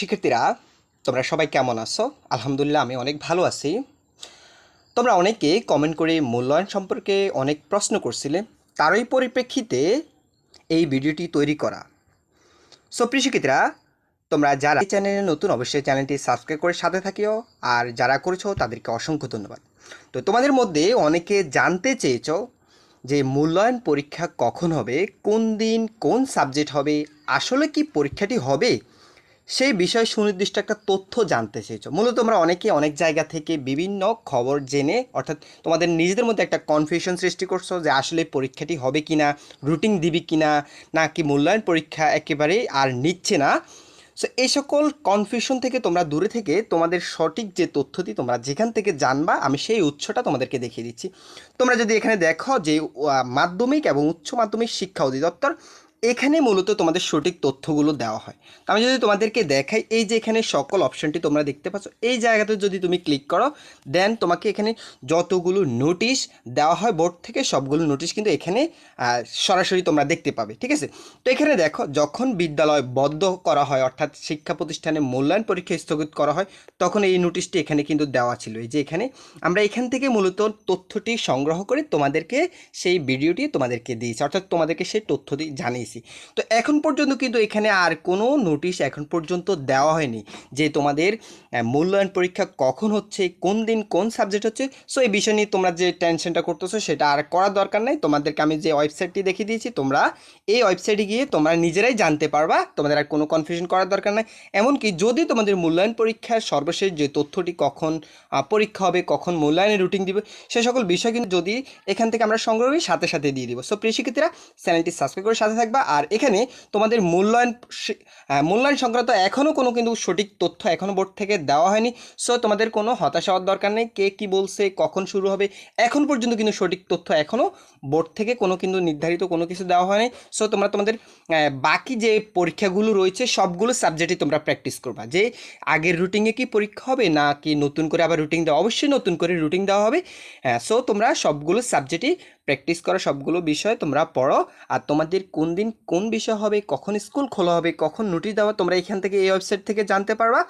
শিক্ষার্থীরা, তোমরা সবাই কেমন আছো? আলহামদুলিল্লাহ, আমি অনেক ভালো আছি। তোমরা অনেকে কমেন্ট করে মূল্যায়ন সম্পর্কে অনেক প্রশ্ন করছিলে, তারই পরিপ্রেক্ষিতে এই ভিডিওটি তৈরি করা। প্রিয় শিক্ষার্থীরা, তোমরা যারা এই চ্যানেলে নতুন অবশ্যই চ্যানেলটি সাবস্ক্রাইব করে সাথে থাকিও, আর যারা করেছো তাদেরকে অসংখ্য ধন্যবাদ। তো তোমাদের মধ্যে অনেকে জানতে চেয়েছো যে মূল্যায়ন পরীক্ষা কখন হবে, কোন দিন, কোন সাবজেক্ট হবে, আসলে কি পরীক্ষাটি হবে, সেই বিষয়ে সুনির্দিষ্ট একটা তথ্য জানতে চেয়েছো। মূলত তোমরা অনেকে অনেক জায়গা থেকে বিভিন্ন খবর জেনে, অর্থাৎ তোমাদের নিজেদের মধ্যে একটা কনফিউশন সৃষ্টি করছো যে আসলে পরীক্ষাটি হবে কি না, রুটিন দিবি কি না, নাকি মূল্যায়ন পরীক্ষা একেবারেই আর নিচ্ছে না। এই সকল কনফিউশন থেকে তোমরা দূরে থেকে তোমাদের সঠিক যে তথ্যটি তোমরা যেখান থেকে জানবা, আমি সেই উৎসটা তোমাদেরকে দেখিয়ে দিচ্ছি। তোমরা যদি এখানে দেখো যে মাধ্যমিক এবং উচ্চ মাধ্যমিক শিক্ষা অধিদপ্তর, এখানে মূলত তোমাদের সঠিক তথ্যগুলো দেওয়া হয়। তো আমি যদি তোমাদেরকে দেখাই, এই যে এখানে সকল অপশনটি তোমরা দেখতে পাচ্ছ, এই জায়গাতে যদি তুমি ক্লিক করো, দেন তোমাকে এখানে যতগুলো নোটিশ দেওয়া হয় বোর্ড থেকে, সবগুলো নোটিশ কিন্তু এখানে সরাসরি তোমরা দেখতে পাবে। ঠিক আছে? তো এখানে দেখো, যখন বিদ্যালয় বন্ধ করা হয়, অর্থাৎ শিক্ষা প্রতিষ্ঠানে মূল্যায়ন পরীক্ষা স্থগিত করা হয়, তখন এই নোটিশটি এখানে কিন্তু দেওয়া ছিল। এই যে এখানে আমরা এখান থেকে মূলত তথ্যটি সংগ্রহ করে তোমাদেরকে সেই ভিডিওটি তোমাদেরকে দিয়েছি, অর্থাৎ তোমাদেরকে সেই তথ্যটি জানিয়েছি। তো এখন পর্যন্ত কিন্তু এখানে আর কোনো নোটিশ এখন পর্যন্ত দেওয়া হয়নি যে তোমাদের মূল্যায়ন পরীক্ষা কখন হচ্ছে, কোন দিন, কোন সাবজেক্ট হচ্ছে। এই বিষয় নিয়ে তোমরা যে টেনশনটা করতেছো সেটা আর করার দরকার নাই। তোমাদেরকে আমি যে ওয়েবসাইটটি দেখিয়ে দিয়েছি, তোমরা এই ওয়েবসাইটে গিয়ে তোমরা নিজেরাই জানতে পারবা, তোমাদের আর কোনো কনফিউশন করার দরকার নাই। এমনকি যদি তোমাদের মূল্যায়ন পরীক্ষার সর্বশেষ যে তথ্যটি, কখন পরীক্ষা হবে, কখন মূল্যায়নের রুটিন দিবে, সে সকল বিষয় কিন্তু যদি এখান থেকে আমরা সংগ্রহ করি, সাথে সাথে দিয়ে দিব। প্রিয় শিক্ষার্থীরা, চ্যানেলটি সাবস্ক্রাইব করে সাথে থাকবা। আর এখানে তোমাদের মূল্যায়ন সংক্রান্ত এখনও কোনো কিন্তু সঠিক তথ্য এখনও বোর্ড থেকে দেওয়া হয়নি। তোমাদের কোনো হতাশা হওয়ার দরকার নেই। কে কী বলছে, কখন শুরু হবে, এখন পর্যন্ত কিন্তু সঠিক তথ্য এখনও বোর্ড থেকে কোনো কিন্তু নির্ধারিত কোনো কিছু দেওয়া হয়নি। তোমরা তোমাদের বাকি যে পরীক্ষাগুলো রয়েছে সবগুলো সাবজেক্টই তোমরা প্র্যাকটিস করবা, যে আগের রুটিনে কি পরীক্ষা হবে না কি নতুন করে আবার রুটিন দেওয়া, অবশ্যই নতুন করে রুটিন দেওয়া হবে। তোমরা সবগুলো সাবজেক্টই প্র্যাকটিস করো, সবগুলো বিষয় তোমরা পড়ো। আর তোমাদের কোন দিন কোন বিষয় হবে, কখন স্কুল খোলা হবে, কখন নোটিশ দেওয়া, তোমরা এখান থেকে এই ওয়েবসাইট থেকে জানতে পারবা।